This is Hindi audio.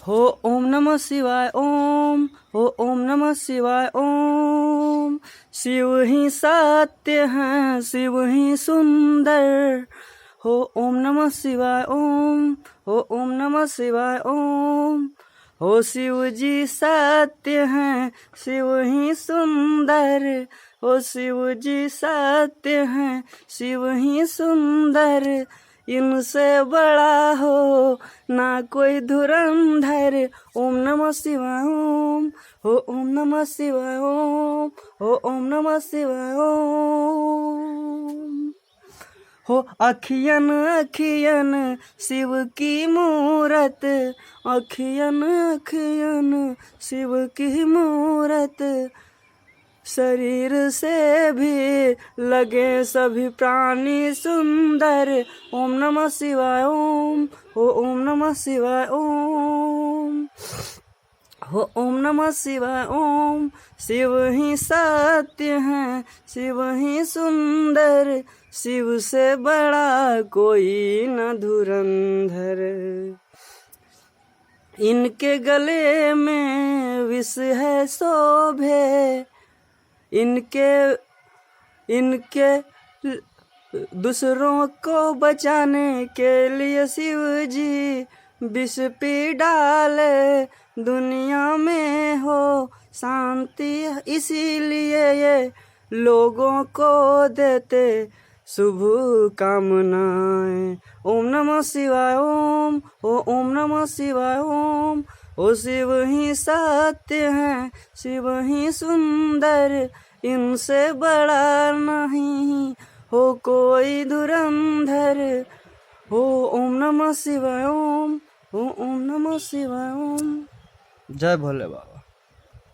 हो ओम नमः शिवाय ओम, हो ओम नमः शिवाय ओम। शिव ही सत्य हैं, शिव ही सुंदर। हो ओम नमः शिवाय ओम, हो ओम नमः शिवाय ओम। हो शिव जी सत्य हैं, शिव ही सुंदर। हो शिव जी सत्य हैं, शिव ही सुंदर। इनसे बड़ा हो ना कोई धुरंधर। ओम नमः शिवाय ओम, हो ओम नमः शिवाय ओम, हो ओम नमः शिवाय ओम। हो अखियन अखियन शिव की मूरत, अखियन अखियन शिव की मूरत। शरीर से भी लगे सभी प्राणी सुंदर। ओम नमः शिवाय ओम, हो ओम नमः शिवाय ओम, हो ओम नमः शिवाय ओम। शिव ही सत्य हैं, शिव ही सुंदर। शिव से बड़ा कोई न धुरंधर। इनके गले में विष है शोभे, इनके दूसरों को बचाने के लिए शिव जी विष पी डाले। दुनिया में हो शांति, इसीलिए ये लोगों को देते शुभ कामनाएं। ओम नमः शिवाय ओम, ओ ओम नमः शिवाय ओम। ओ शिव ही सत्य हैं, शिव ही सुंदर। इनसे बड़ा नहीं हो कोई धुरंधर। हो ओम नमः शिवाय ओम, हो ओम नमः शिवाय ओम। जय भोले बाबा।